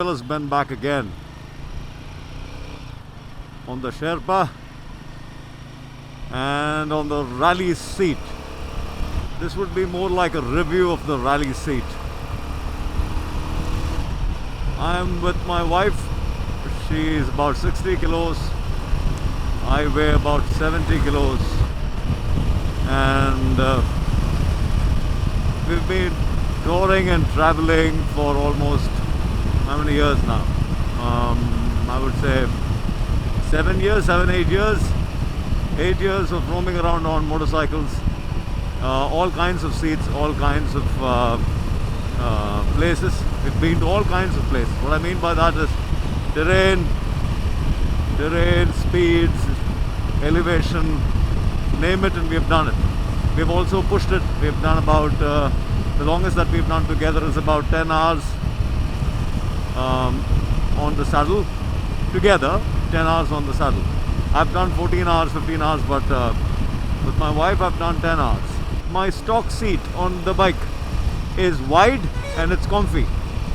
Fellas, Ben back again on the Sherpa and on the rally seat. This would be more like a review of the rally seat. I am with my wife. She is about 60 kilos. I weigh about 70 kilos. And we've been touring and traveling for almost how many years now? I would say 7 years, 8 years. 8 years of roaming around on motorcycles. All kinds of seats, all kinds of places. We've been to all kinds of places. What I mean by that is terrain, speeds, elevation, name it, and we've done it. We've also pushed it. We've done about, the longest that we've done together is about 10 hours on the saddle. Together, 10 hours on the saddle. I've done 14 hours, 15 hours, but with my wife I've done 10 hours. My stock seat on the bike is wide and it's comfy,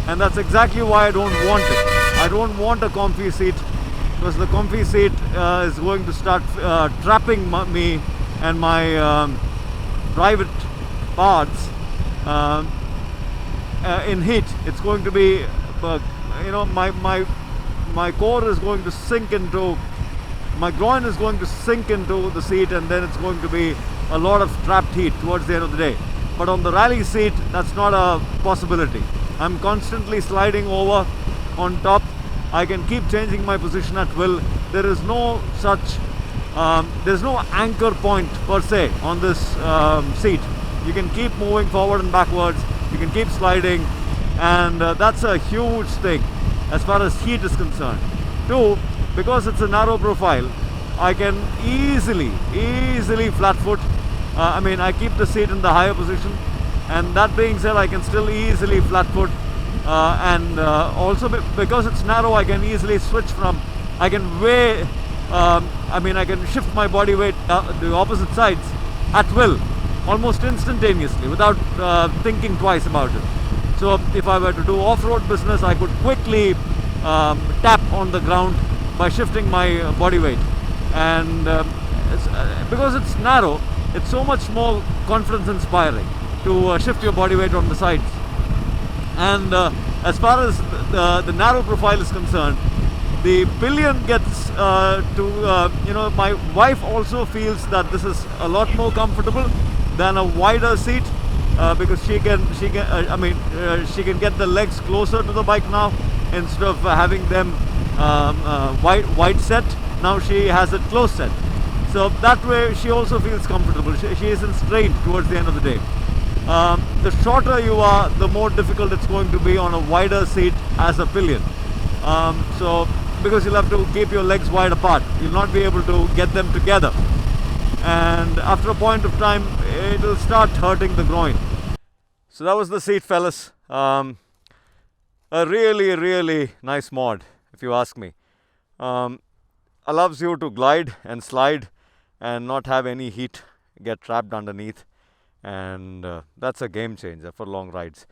and that's exactly why I don't want it. I don't want a comfy seat, because the comfy seat is going to start trapping me and my private parts in heat. It's going to be, my core is going to sink into, my groin is going to sink into the seat, and then it's going to be a lot of trapped heat towards the end of the day. But on the rally seat, that's not a possibility. I'm constantly sliding over on top. I can keep changing my position at will. There is no such, there's no anchor point per se on this seat. You can keep moving forward and backwards. You can keep sliding, and that's a huge thing as far as heat is concerned. Two, because it's a narrow profile, I can easily flat foot. I keep the seat in the higher position, and that being said, I can still easily flat foot, and also because it's narrow, I can easily switch from, I can I can shift my body weight the opposite sides at will, almost instantaneously, without thinking twice about it. So if I were to do off-road business, I could quickly tap on the ground by shifting my body weight, and because it's narrow, it's so much more confidence inspiring to shift your body weight on the sides. And as far as the narrow profile is concerned, the Pillion gets my wife also feels that this is a lot more comfortable than a wider seat, because she can get the legs closer to the bike now, instead of having them wide set. Now she has it close set, so that way she also feels comfortable. She isn't strained towards the end of the day. The shorter you are, the more difficult it's going to be on a wider seat as a Pillion. So because you'll have to keep your legs wide apart, you'll not be able to get them together, and after a point of time it will start hurting the groin. So that was the seat, fellas. A really nice mod, if you ask me. Allows you to glide and slide and not have any heat get trapped underneath, and that's a game changer for long rides.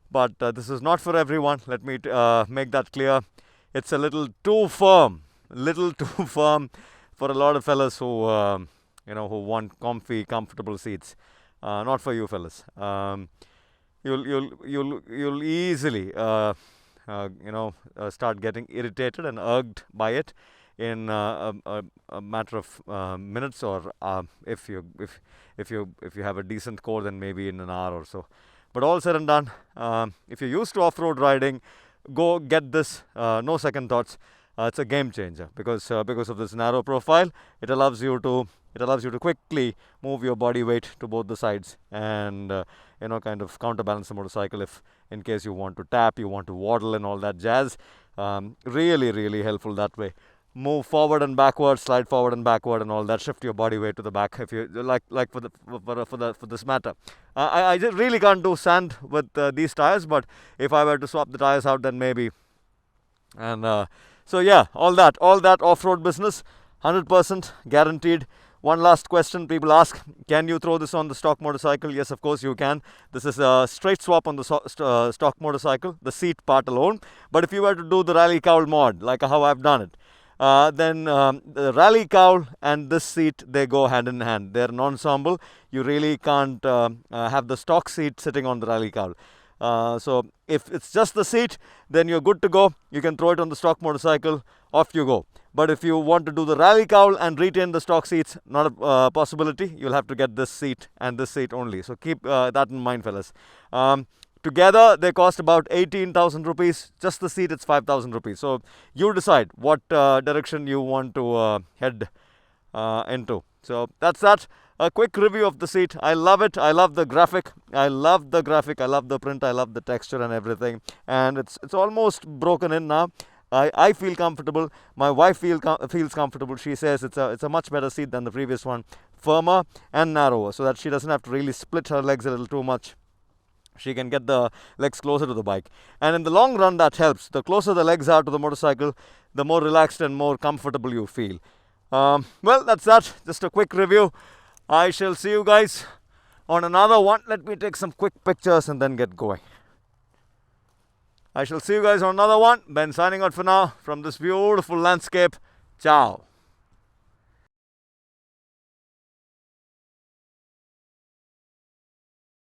But this is not for everyone. Let me make that clear. It's a little too firm for a lot of fellas who who want comfortable seats. Not for you fellas. You'll easily start getting irritated and irked by it in a matter of minutes, or if you have a decent core, then maybe in an hour or so. But all said and done, if you're used to off-road riding, go get this. No second thoughts. It's a game changer because of this narrow profile. It allows you to quickly move your body weight to both the sides, and kind of counterbalance the motorcycle if in case you want to tap, you want to waddle and all that jazz. Really helpful that way. Move forward and backward, slide forward and backward, and all that. Shift your body weight to the back if you like for this matter. I just really can't do sand with these tires, but if I were to swap the tires out, then maybe. And so yeah, all that off-road business, 100% guaranteed. One last question people ask, can you throw this on the stock motorcycle? Yes, of course you can. This is a straight swap on the stock motorcycle, the seat part alone. But if you were to do the rally cowl mod, like how I've done it, then the rally cowl and this seat, they go hand in hand. They're an ensemble. You really can't have the stock seat sitting on the rally cowl. So if it's just the seat, then you're good to go. You can throw it on the stock motorcycle, off you go. But if you want to do the rally cowl and retain the stock seats, not a possibility. You'll have to get this seat and this seat only. So keep that in mind, fellas. Together they cost about 18,000 rupees. Just the seat, it's 5,000 rupees. So you decide what direction you want to head into. So that's that. A quick review of the seat. I love it. I love the graphic. I love the print. I love the texture and everything. And it's almost broken in now. I feel comfortable. My wife feels comfortable. She says it's a much better seat than the previous one. Firmer and narrower, so that she doesn't have to really split her legs a little too much. She can get the legs closer to the bike. And in the long run, that helps. The closer the legs are to the motorcycle, the more relaxed and more comfortable you feel. Well, that's that. Just a quick review. I shall see you guys on another one. Let me take some quick pictures and then get going. I shall see you guys on another one. Ben signing out for now from this beautiful landscape. Ciao.